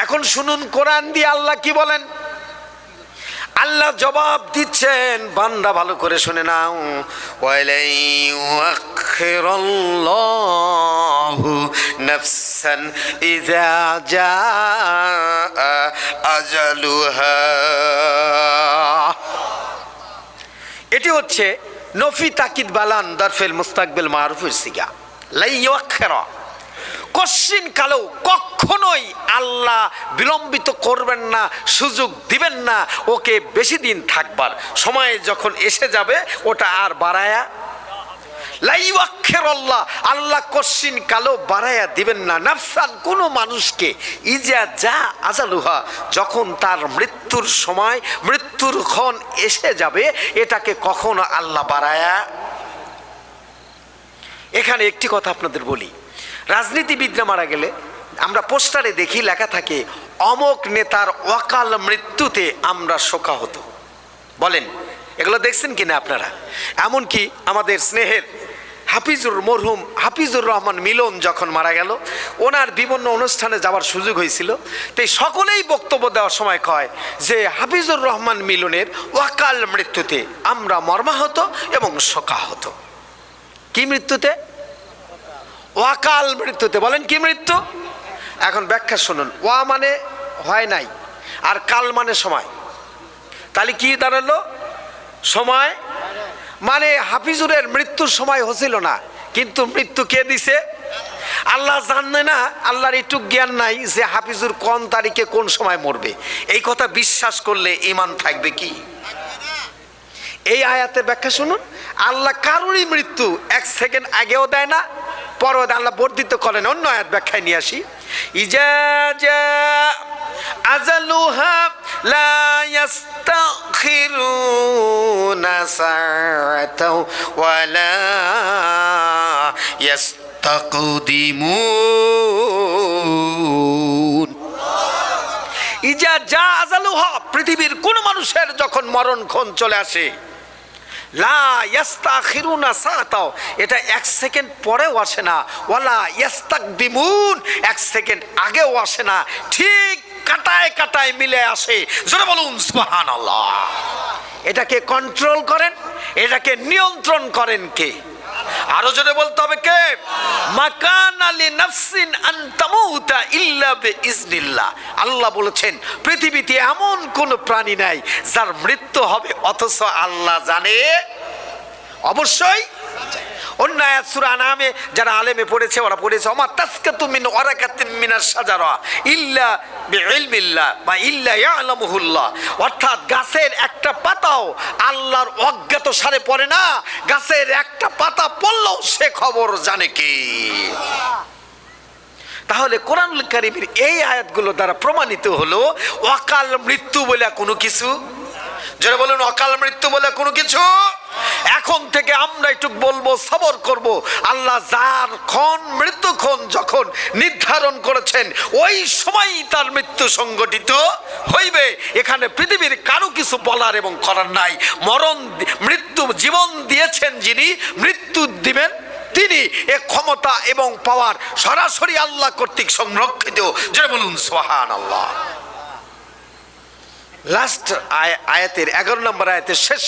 এখন শুনুন কোরআন দিয়ে আল্লাহ কি বলেন। আল্লাহ জবাব দিচ্ছেন, বান্দা ভালো করে শুনে নাও, ওয়ালাই ইউআখিরুল্লাহু নাফসান ইযা জাআ আজালুহা। এটি হচ্ছে নফি তাকিদ বালান দরফেল মুস্তাকবিল মারুফের সিগা। লা ইউআখিরা, কশিন কালো কখনোই আল্লাহ বিলম্বিত করবেন না, সুযোগ দিবেন না ওকে বেশি দিন থাকবার। সময় যখন এসে যাবে ওটা আর বাড়ায়া, লা ইউআখিরুল্লাহ, আল্লাহ কশিন কালো বাড়ায়া দিবেন না, নাফসান কোনো মানুষকে, ইজা যা আজালুহা, যখন তার মৃত্যুর সময়, মৃত্যুর ক্ষণ এসে যাবে, এটাকে কখনো আল্লাহ বাড়ায়া। এখানে একটি কথা আপনাদের বলি, রাজনীতিবিদরা মারা গেলে আমরা পোস্টারে দেখি লেখা থাকে অমক নেতার অকাল মৃত্যুতে আমরা শোকাহত। বলেন এগুলো দেখছেন কিনা আপনারা? এমনকি আমাদের স্নেহের মরহুম হাফিজুর রহমান মিলন যখন মারা গেল, ওনার বিভিন্ন অনুষ্ঠানে যাওয়ার সুযোগ হয়েছিল। তাই সকলেই বক্তব্য দেওয়ার সময় কয় যে হাফিজুর রহমান মিলনের অকাল মৃত্যুতে আমরা মর্মাহত এবং শোকাহত। কি মৃত্যুতে? অকাল মৃত্যুতে। বলেন কি মৃত্যু? এখন ব্যাখ্যা শুনুন। ওয়া মানে হয় নাই, আর কাল মানে সময়। তাহলে কি দাঁড়ালো? সময় মানে হাফিজুরের মৃত্যুর সময় হচ্ছিল না, কিন্তু মৃত্যু কে দিছে? আল্লাহ জানে না? আল্লাহর একটু জ্ঞান নাই যে হাফিজুর কোন তারিখে কোন সময় মরবে? এই কথা বিশ্বাস করলে ঈমান থাকবে কি? এই আয়াতের ব্যাখ্যা শুনুন। আল্লাহ কারোরই মৃত্যু এক সেকেন্ড আগেও দেয় না, পরও আল্লাহ বর্ধিত করেন। অন্য আয়াত ব্যাখ্যায় নিয়ে আসি। ইজা জা আজালুহা লা ইস্তাখিরুনা সাআতাও ওয়া লা ইস্তাকদিমুন। ইজা যা আজালুহা, পৃথিবীর কোন মানুষের যখন মরণক্ষণ চলে আসে, লা ইস্তাখিরুনা সাআতাও, এটা এক সেকেন্ড পরেও আসে না, ওয়ালা ইস্তাকদিমুন, এক সেকেন্ড আগেও আসে না, ঠিক কাটায় কাটায় মিলে আসে। জোরে বলুন সুবহানাল্লাহ। এটাকে কন্ট্রোল করেন, এটাকে নিয়ন্ত্রণ করেন কে? আরো জোরে বলতে হবে কে? মাকানা লিনাফসিন আন তামুতা ইল্লা বিইজনিল্লাহ। আল্লাহ বলেছেন পৃথিবীতে এমন কোন প্রাণী নাই যার মৃত্যু হবে অথচ আল্লাহ জানে। অবশ্যই অন্য আয়াত সূরা আনামে যারা আলেমে পড়েছে ওরা পড়েছে ওমা তাসকাতু মিন ওয়ারাকাতিন মিনাশ শাজারা ইল্লা বিইলমিল্লাহ বা ইল্লা ইয়ালামুহুল্লাহ। অর্থাৎ গাছের একটা পাতাও আল্লাহর অজ্ঞাত সারে পড়ে না, গাছের একটা পাতা পড়লেও সে খবর জানে কি। তাহলে কোরআনুল কারীমের এই আয়াতগুলো দ্বারা প্রমাণিত হলো অকাল মৃত্যু বলে কোনো কিছু, যারা বলেন অকাল মৃত্যু বলে কোনো কিছু। এখন থেকে আমরা একটু বলবো, সবর করব। আল্লাহ যার ক্ষণ মৃত্যুক্ষণ যখন নির্ধারণ করেছেন ওই সময়ই তার মৃত্যু সংগঠিত হইবে। এখানে পৃথিবীর কারো কিছু বলার এবং করার নাই। মরণ মৃত্যু জীবন দিয়েছেন যিনি, মৃত্যু দিবেন তিনি। এ ক্ষমতা এবং পাওয়ার সরাসরি আল্লাহ কর্তৃক সংরক্ষিত। যারা বলুন সুবহানাল্লাহ। লাস্ট আয়াতের 11 নম্বর আয়াতের শেষ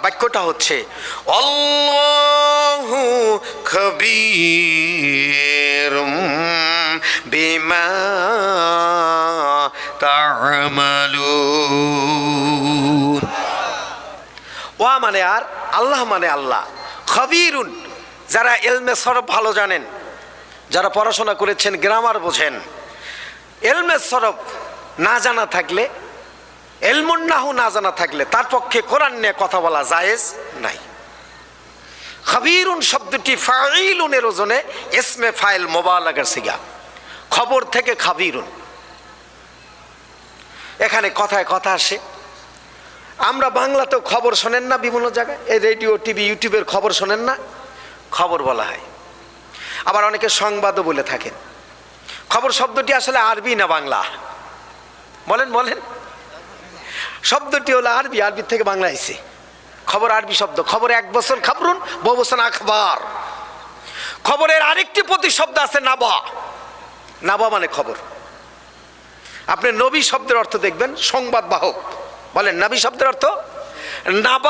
বাক্যটা হচ্ছে আল্লাহু খবীরুম বিমা তা'মালুন। ওয়া মানে আর, আল্লাহ মানে আল্লাহ, খবীরুন যারা ইলমে সরফ ভালো জানেন, যারা পড়াশোনা করেছেন, গ্রামার বোঝেন। ইলমে সরফ না জানা থাকলে, ইলমুন নাহু না জানা থাকলে তার পক্ষে কোরআন নিয়ে কথা বলা জায়েজ নাই। খবীরুন শব্দটি ফাইলুনের ওজনে ইসমে ফাইল মুবালাগার সিগা, খবর থেকে খবীরুন। এখানে কথায় কথা আসে। আমরা বাংলাতেও খবর শোনেন না, বিভিন্ন জায়গায় এই রেডিও টিভি ইউটিউবের খবর শোনেন না, খবর বলা হয়। আবার অনেকে সংবাদও বলে থাকেন। খবর শব্দটি আসলে আরবি না বাংলা? বলেন বলেন। শব্দটি হলো আরবি, আরবি থেকে বাংলা এসে খবর আরবি শব্দ। খবর এক বছর খাবরুন, বহু বছর আখবার। খবরের আরেকটি প্রতিশব্দ আছে নাবা, নাবা মানে খবর। আপনি নবী শব্দের অর্থ দেখবেন সংবাদ বাহক। বলেন নবী শব্দের অর্থ নাবা